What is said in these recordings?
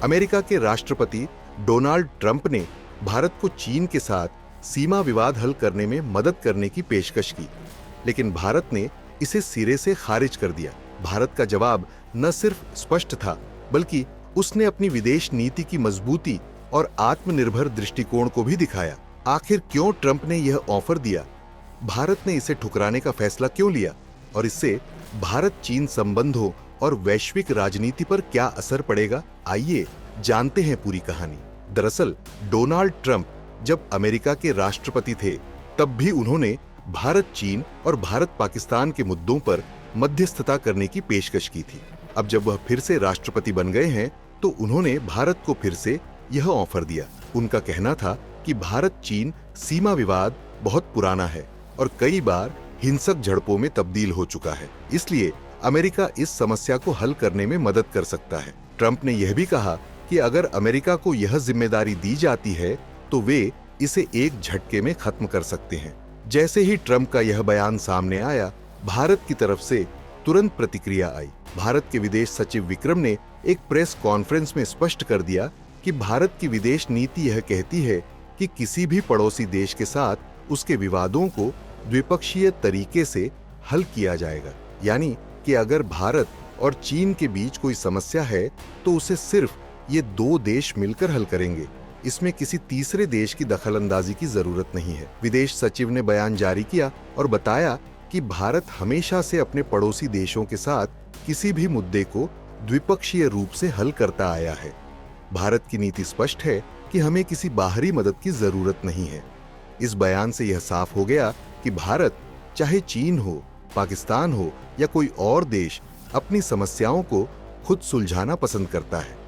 America के राष्ट्रपति Donald Trump ने भारत को चीन के साथ सीमा विवाद हल करने में मदद करने की पेशकश की, लेकिन भारत ने इसे सिरे से खारिज कर दिया। भारत का जवाब न सिर्फ स्पष्ट था, बल्कि उसने अपनी विदेश नीति की मजबूती और आत्मनिर्भर दृष्टिकोण को भी दिखाया। आखिर क्यों ट्रंप ने यह ऑफर दिया? भारत ने इसे ठुकराने का फैसला क्यों लिया? और इससे भारत चीन संबंधों और वैश्विक राजनीति पर क्या असर पड़ेगा? आइए जानते हैं पूरी कहानी। दरअसल डोनाल्ड ट्रंप जब अमेरिका के राष्ट्रपति थे, तब भी उन्होंने भारत चीन और भारत पाकिस्तान के मुद्दों पर मध्यस्थता करने की पेशकश की थी। अब जब वह फिर से राष्ट्रपति बन गए हैं, तो उन्होंने भारत को फिर से यह ऑफर दिया। उनका कहना था कि भारत चीन सीमा विवाद बहुत पुराना है और कई बार हिंसक झड़पों में तब्दील हो चुका है, इसलिए अमेरिका इस समस्या को हल करने में मदद कर सकता है। ट्रंप ने यह भी कहा कि अगर अमेरिका को यह जिम्मेदारी दी जाती है, तो वे इसे एक झटके में खत्म कर सकते हैं। जैसे ही ट्रंप का यह बयान सामने आया, भारत की तरफ से तुरंत प्रतिक्रिया आई। भारत के विदेश सचिव विक्रम ने एक प्रेस कॉन्फ्रेंस में स्पष्ट कर दिया कि भारत की विदेश नीति यह कहती है कि किसी भी पड़ोसी देश के साथ उसके विवादों को द्विपक्षीय तरीके से हल किया जाएगा। यानी कि अगर भारत और चीन के बीच कोई समस्या है, तो उसे सिर्फ ये दो देश मिलकर हल करेंगे। इसमें किसी तीसरे देश की दखलंदाजी की जरूरत नहीं है। विदेश सचिव ने बयान जारी किया और बताया कि भारत हमेशा से अपने पड़ोसी देशों के साथ किसी भी मुद्दे को द्विपक्षीय रूप से हल करता आया है। भारत की नीति स्पष्ट है कि हमें किसी बाहरी मदद की जरूरत नहीं है। इस बयान से यह साफ हो गया कि भारत, चाहे चीन हो, पाकिस्तान हो या कोई और देश, अपनी समस्याओं को खुद सुलझाना पसंद करता है।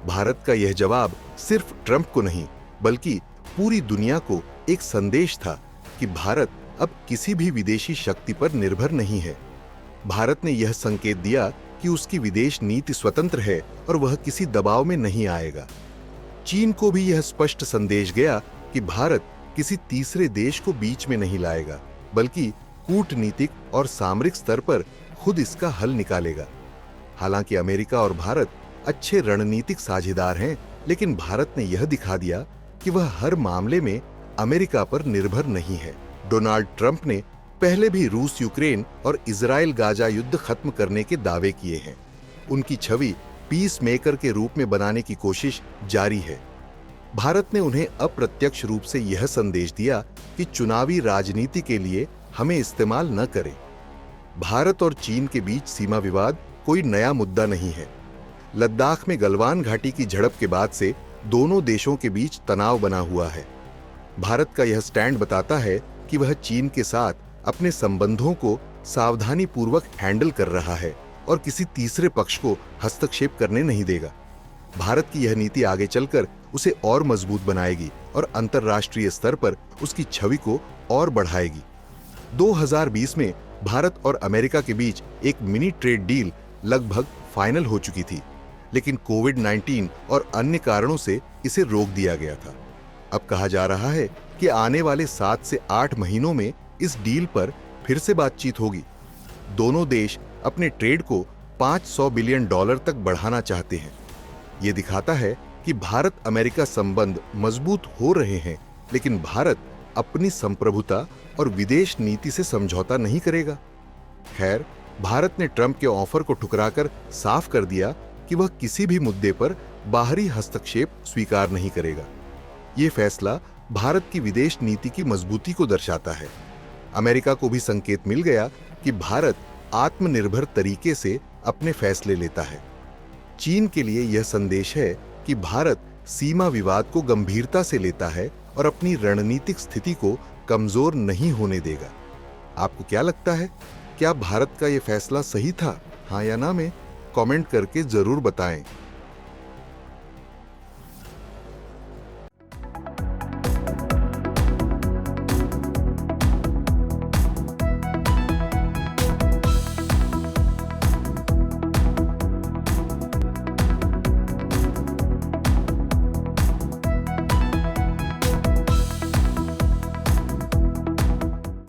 भारत का यह जवाब सिर्फ ट्रंप को नहीं, बल्कि पूरी दुनिया को एक संदेश था कि भारत अब किसी भी विदेशी शक्ति पर निर्भर नहीं है। भारत ने यह संकेत दिया कि उसकी विदेश नीति स्वतंत्र है और वह किसी दबाव में नहीं आएगा। चीन को भी यह स्पष्ट संदेश गया कि भारत किसी तीसरे देश को बीच में नहीं लाएगा, बल्कि कूटनीतिक और सामरिक स्तर पर खुद इसका हल निकालेगा। हालांकि अमेरिका और भारत अच्छे रणनीतिक साझेदार हैं, लेकिन भारत ने यह दिखा दिया कि वह हर मामले में अमेरिका पर निर्भर नहीं है। डोनाल्ड ट्रंप ने पहले भी रूस यूक्रेन और इजराइल गाजा युद्ध खत्म करने के दावे किए हैं। उनकी छवि पीस मेकर के रूप में बनाने की कोशिश जारी है। भारत ने उन्हें अप्रत्यक्ष रूप से यह संदेश दिया कि चुनावी राजनीति के लिए हमें इस्तेमाल न करें। भारत और चीन के बीच सीमा विवाद कोई नया मुद्दा नहीं है। लद्दाख में गलवान घाटी की झड़प के बाद से दोनों देशों के बीच तनाव बना हुआ है। भारत का यह स्टैंड बताता है कि वह चीन के साथ अपने संबंधों को सावधानी पूर्वक हैंडल कर रहा है और किसी तीसरे पक्ष को हस्तक्षेप करने नहीं देगा। भारत की यह नीति आगे चलकर उसे और मजबूत बनाएगी और अंतर्राष्ट्रीय स्तर पर उसकी छवि को और बढ़ाएगी। 2020 में भारत और अमेरिका के बीच एक मिनी ट्रेड डील लगभग फाइनल हो चुकी थी, लेकिन कोविड-19 और अन्य कारणों से इसे रोक दिया गया था। अब कहा जा रहा है कि आने वाले 7 से 8 महीनों में इस डील पर फिर से बातचीत होगी। दोनों देश अपने ट्रेड को $500 बिलियन तक बढ़ाना चाहते हैं। ये दिखाता है कि भारत अमेरिका संबंध मजबूत हो रहे हैं, लेकिन भारत अपनी संप्रभुता और विदेश नीति से समझौता नहीं करेगा। खैर, भारत ने ट्रंप के ऑफर को ठुकराकर साफ कर दिया कि वह किसी भी मुद्दे पर बाहरी हस्तक्षेप स्वीकार नहीं करेगा। ये फैसला भारत की विदेश नीति की मजबूती को दर्शाता है। अमेरिका को भी संकेत मिल गया कि भारत आत्मनिर्भर तरीके से अपने फैसले लेता है। चीन के लिए यह संदेश है कि भारत सीमा विवाद को गंभीरता से लेता है और अपनी रणनीतिक स्थिति को कमजोर नहीं होने देगा। आपको क्या लगता है? क्या भारत का यह फैसला सही था? हाँ या ना में कमेंट करके जरूर बताएं।